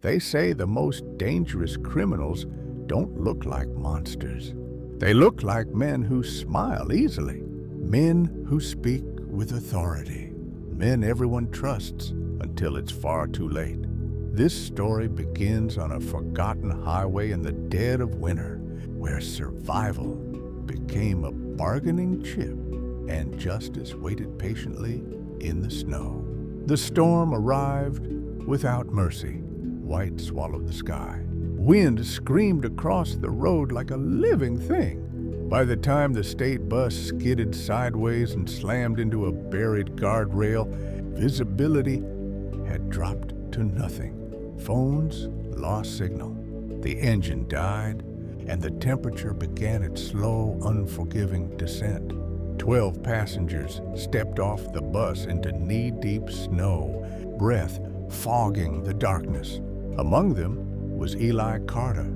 They say the most dangerous criminals don't look like monsters. They look like men who smile easily, men who speak with authority, men everyone trusts until it's far too late. This story begins on a forgotten highway in the dead of winter, where survival became a bargaining chip and justice waited patiently in the snow. The storm arrived without mercy. White swallowed the sky. Wind screamed across the road like a living thing. By the time the state bus skidded sideways and slammed into a buried guardrail, visibility had dropped to nothing. Phones lost signal. The engine died, and the temperature began its slow, unforgiving descent. 12 passengers stepped off the bus into knee-deep snow, breath fogging the darkness. Among them was Eli Carter.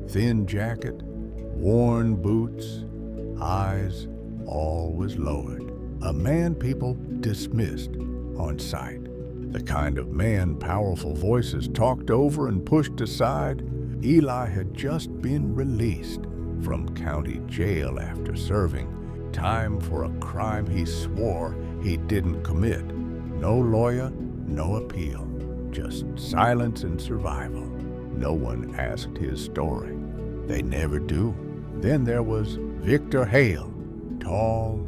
Thin jacket, worn boots, eyes, all was lowered. A man people dismissed on sight. The kind of man powerful voices talked over and pushed aside. Eli had just been released from county jail after serving time for a crime he swore he didn't commit. No lawyer, no appeal, just silence and survival. No one asked his story. They never do. Then there was Victor Hale, tall,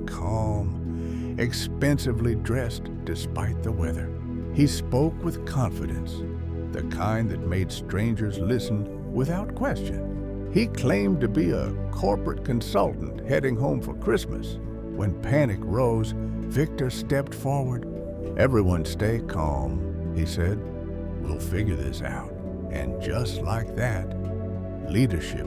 calm, expensively dressed despite the weather. He spoke with confidence, the kind that made strangers listen without question. He claimed to be a corporate consultant heading home for Christmas. When panic rose, Victor stepped forward. "Everyone stay calm," he said. "We'll figure this out." And just like that, leadership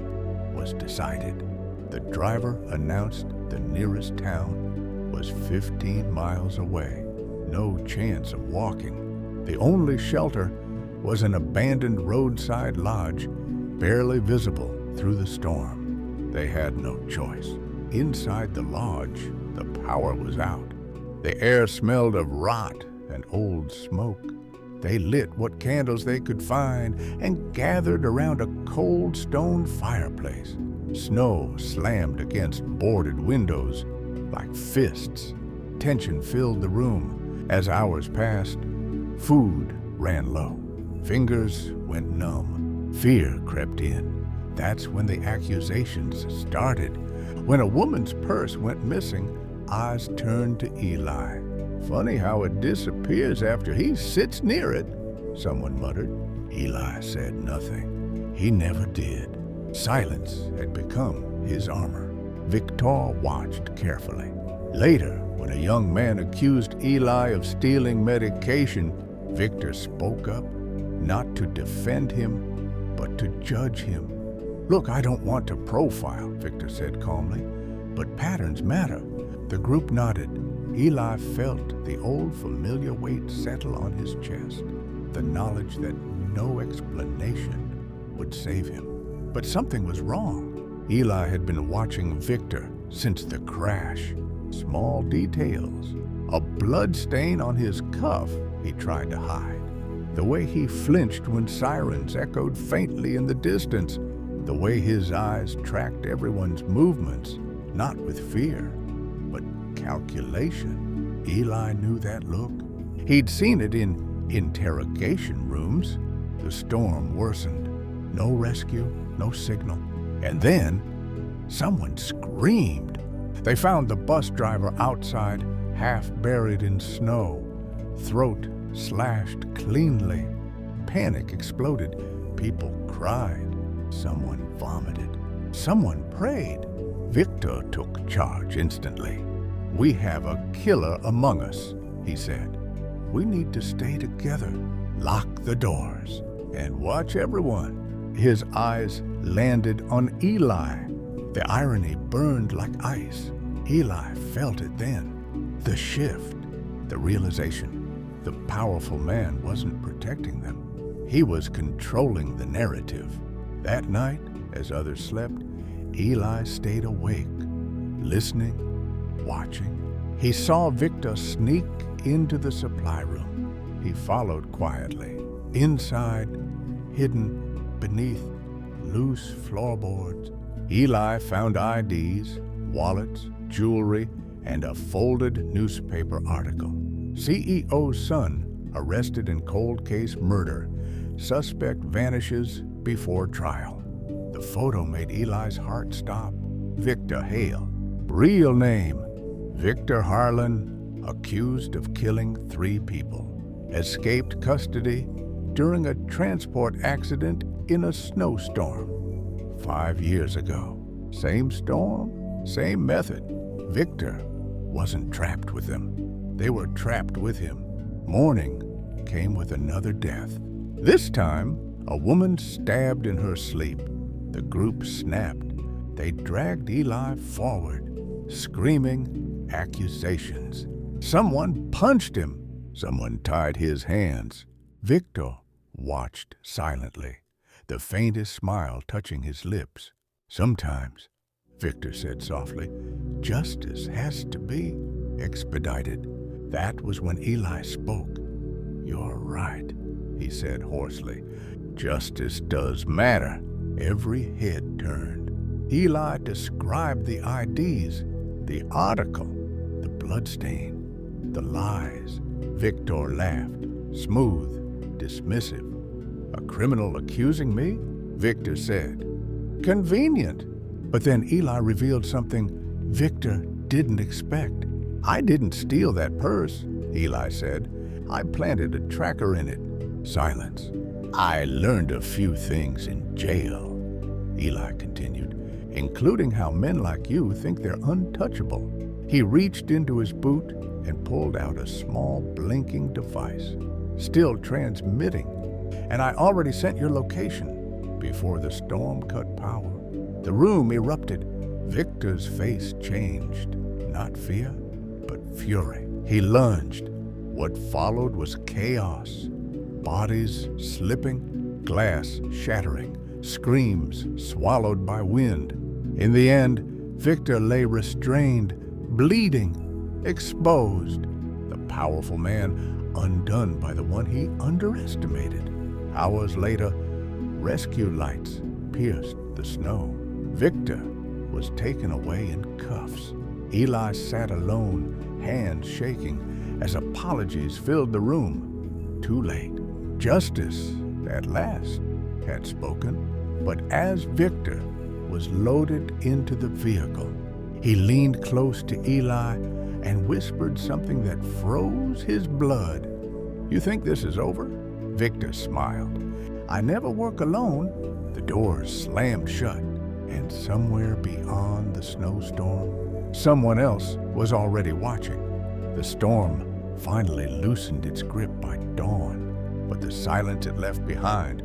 was decided. The driver announced the nearest town was 15 miles away. No chance of walking. The only shelter was an abandoned roadside lodge, barely visible through the storm. They had no choice. Inside the lodge, the power was out. The air smelled of rot and old smoke. They lit what candles they could find and gathered around a cold stone fireplace. Snow slammed against boarded windows like fists. Tension filled the room. As hours passed, food ran low. Fingers went numb. Fear crept in. That's when the accusations started. When a woman's purse went missing, eyes turned to Eli. "Funny how it disappears after he sits near it," someone muttered. Eli said nothing. He never did. Silence had become his armor. Victor watched carefully. Later, when a young man accused Eli of stealing medication, Victor spoke up, not to defend him, but to judge him. "Look, I don't want to profile," Victor said calmly, "but patterns matter." The group nodded. Eli felt the old familiar weight settle on his chest, the knowledge that no explanation would save him. But something was wrong. Eli had been watching Victor since the crash. Small details. A blood stain on his cuff he tried to hide. The way he flinched when sirens echoed faintly in the distance. The way his eyes tracked everyone's movements, not with fear, but calculation. Eli knew that look. He'd seen it in interrogation rooms. The storm worsened. No rescue, no signal. And then someone screamed. They found the bus driver outside, half buried in snow, throat slashed cleanly. Panic exploded. People cried. Someone vomited. Someone prayed. Victor took charge instantly. "We have a killer among us," he said. "We need to stay together. Lock the doors and watch everyone." His eyes landed on Eli. The irony burned like ice. Eli felt it then. The shift, the realization. The powerful man wasn't protecting them. He was controlling the narrative. That night, as others slept, Eli stayed awake, listening, watching. He saw Victor sneak into the supply room. He followed quietly. Inside, hidden beneath loose floorboards, Eli found IDs, wallets, jewelry, and a folded newspaper article. CEO's son arrested in cold case murder. Suspect vanishes before trial. The photo made Eli's heart stop. Victor Hale. Real name, Victor Harlan, accused of killing 3 people. Escaped custody during a transport accident in a snowstorm 5 years ago. Same storm, same method. Victor wasn't trapped with them. They were trapped with him. Morning came with another death. This time, a woman stabbed in her sleep. The group snapped. They dragged Eli forward, screaming accusations. Someone punched him. Someone tied his hands. Victor watched silently, the faintest smile touching his lips. Sometimes, Victor said softly, justice has to be expedited. That was when Eli spoke. You're right, he said hoarsely. Justice does matter. Every head turned. Eli described the IDs, the article, the bloodstain, the lies. Victor laughed, smooth, dismissive. A criminal accusing me? Victor said. Convenient. But then Eli revealed something Victor didn't expect. I didn't steal that purse, Eli said. I planted a tracker in it. Silence. I learned a few things in jail, Eli continued, including how men like you think they're untouchable. He reached into his boot and pulled out a small blinking device, still transmitting. And I already sent your location before the storm cut power. The room erupted. Victor's face changed. Not fear, but fury. He lunged. What followed was chaos. Bodies slipping, glass shattering, screams swallowed by wind. In the end, Victor lay restrained, bleeding, exposed. The powerful man undone by the one he underestimated. Hours later, rescue lights pierced the snow. Victor was taken away in cuffs. Eli sat alone, hands shaking, as apologies filled the room. Too late. Justice, at last, had spoken. But as Victor was loaded into the vehicle, he leaned close to Eli and whispered something that froze his blood. You think this is over? Victor smiled. I never work alone. The doors slammed shut, and somewhere beyond the snowstorm, someone else was already watching. The storm finally loosened its grip by dawn, but the silence it left behind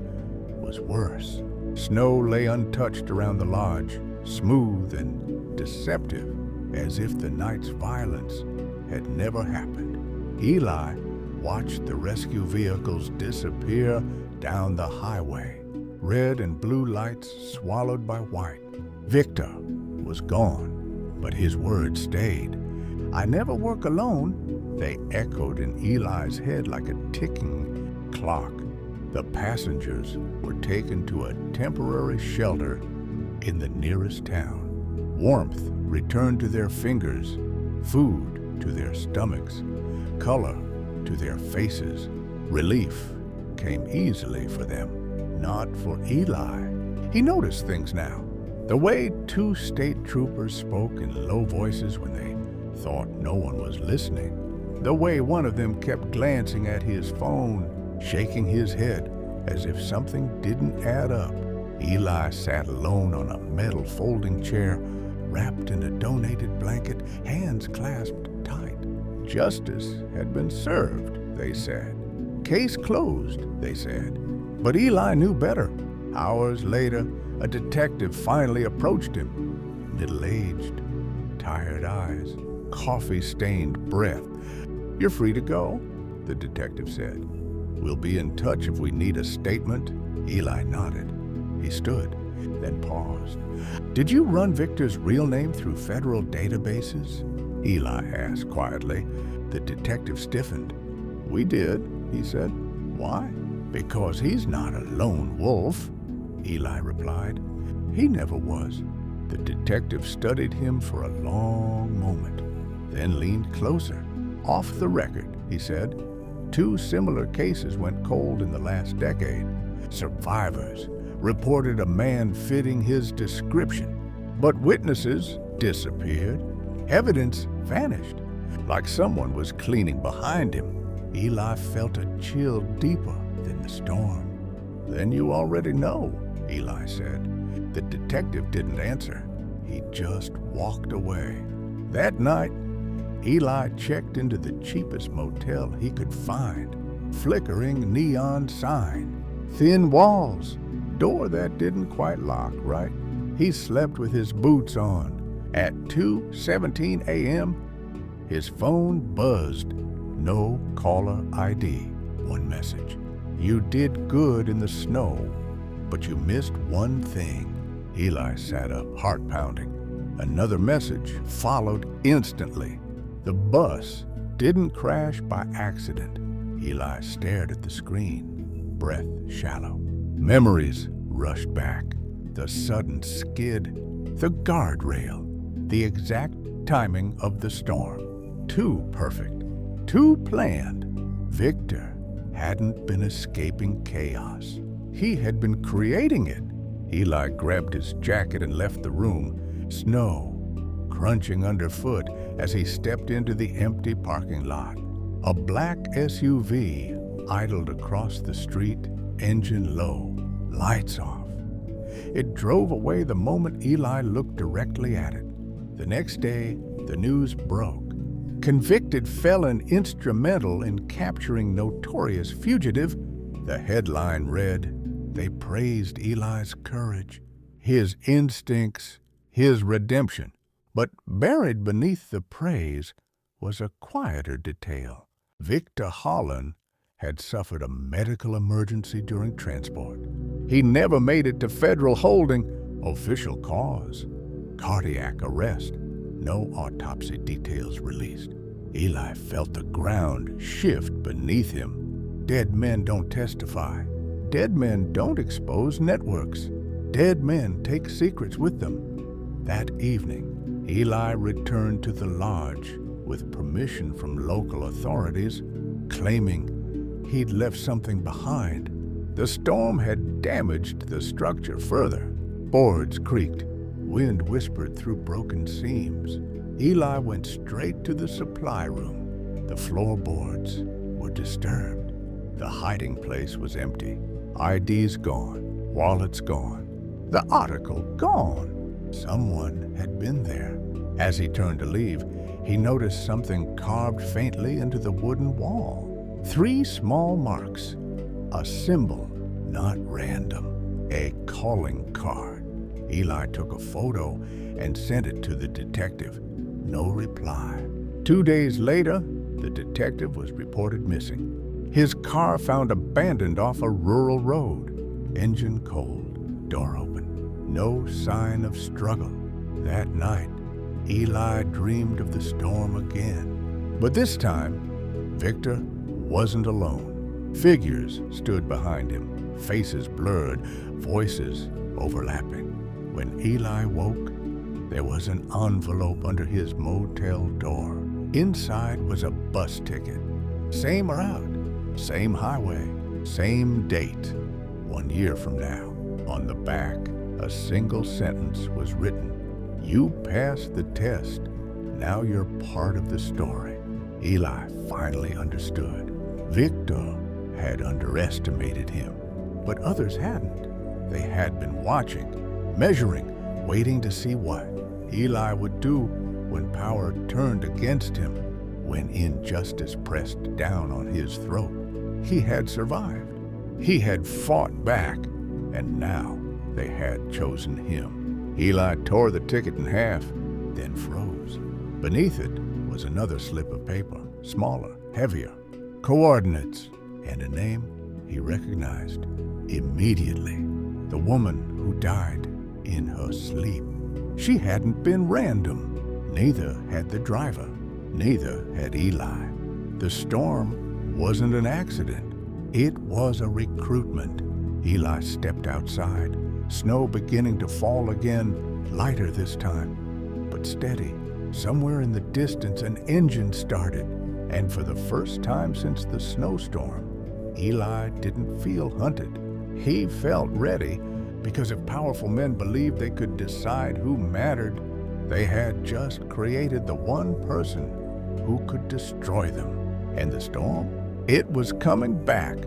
was worse. Snow lay untouched around the lodge, smooth and deceptive, as if the night's violence had never happened. Eli watched the rescue vehicles disappear down the highway, red and blue lights swallowed by white. Victor was gone, but his words stayed. I never work alone. They echoed in Eli's head like a ticking clock. The passengers were taken to a temporary shelter in the nearest town. Warmth returned to their fingers, food to their stomachs, color to their faces. Relief came easily for them, not for Eli. He noticed things now. The way 2 state troopers spoke in low voices when they thought no one was listening. The way one of them kept glancing at his phone, shaking his head as if something didn't add up. Eli sat alone on a metal folding chair, wrapped in a donated blanket, hands clasped tight. Justice had been served, they said. Case closed, they said. But Eli knew better. Hours later, a detective finally approached him. Middle-aged, tired eyes, coffee-stained breath. You're free to go, the detective said. We'll be in touch if we need a statement. Eli nodded. He stood, then paused. Did you run Victor's real name through federal databases? Eli asked quietly. The detective stiffened. We did, he said. Why? Because he's not a lone wolf, Eli replied. He never was. The detective studied him for a long moment, then leaned closer. Off the record, he said, 2 similar cases went cold in the last decade. Survivors reported a man fitting his description, but witnesses disappeared. Evidence vanished, like someone was cleaning behind him. Eli felt a chill deeper than the storm. Then you already know, Eli said. The detective didn't answer. He just walked away. That night, Eli checked into the cheapest motel he could find. Flickering neon sign, thin walls, door that didn't quite lock right. He slept with his boots on. At 2:17 a.m., his phone buzzed. No caller ID. One message. You did good in the snow, but you missed one thing. Eli sat up, heart pounding. Another message followed instantly. The bus didn't crash by accident. Eli stared at the screen, breath shallow. Memories rushed back. The sudden skid, the guardrail, the exact timing of the storm. Too perfect, too planned. Victor hadn't been escaping chaos. He had been creating it. Eli grabbed his jacket and left the room, snow crunching underfoot as he stepped into the empty parking lot. A black SUV idled across the street, engine low, lights off. It drove away the moment Eli looked directly at it. The next day, the news broke. Convicted felon instrumental in capturing notorious fugitive. The headline read, they praised Eli's courage, his instincts, his redemption. But buried beneath the praise was a quieter detail. Victor Holland had suffered a medical emergency during transport. He never made it to federal holding. Official cause, cardiac arrest. No autopsy details released. Eli felt the ground shift beneath him. Dead men don't testify. Dead men don't expose networks. Dead men take secrets with them. That evening, Eli returned to the lodge with permission from local authorities, claiming he'd left something behind. The storm had damaged the structure further. Boards creaked. Wind whispered through broken seams. Eli went straight to the supply room. The floorboards were disturbed. The hiding place was empty. IDs gone. Wallets gone. The article gone. Someone had been there. As he turned to leave, he noticed something carved faintly into the wooden wall. 3 small marks. A symbol, not random. A calling card. Eli took a photo and sent it to the detective. No reply. 2 days later, the detective was reported missing. His car found abandoned off a rural road. Engine cold, door open. No sign of struggle. That night, Eli dreamed of the storm again. But this time, Victor wasn't alone. Figures stood behind him, faces blurred, voices overlapping. When Eli woke, there was an envelope under his motel door. Inside was a bus ticket. Same route, same highway, same date. 1 year from now. On the back, a single sentence was written. You passed the test. Now you're part of the story. Eli finally understood. Victor had underestimated him, but others hadn't. They had been watching, measuring, waiting to see what Eli would do when power turned against him, when injustice pressed down on his throat. He had survived. He had fought back, and now they had chosen him. Eli tore the ticket in half, then froze. Beneath it was another slip of paper, smaller, heavier, coordinates, and a name he recognized immediately. The woman who died in her sleep. She hadn't been random. Neither had the driver. Neither had Eli. The storm wasn't an accident. It was a recruitment. Eli stepped outside, snow beginning to fall again, lighter this time, but steady. Somewhere in the distance, an engine started, and for the first time since the snowstorm, Eli didn't feel hunted. He felt ready, because if powerful men believed they could decide who mattered, they had just created the one person who could destroy them. And the storm? It was coming back,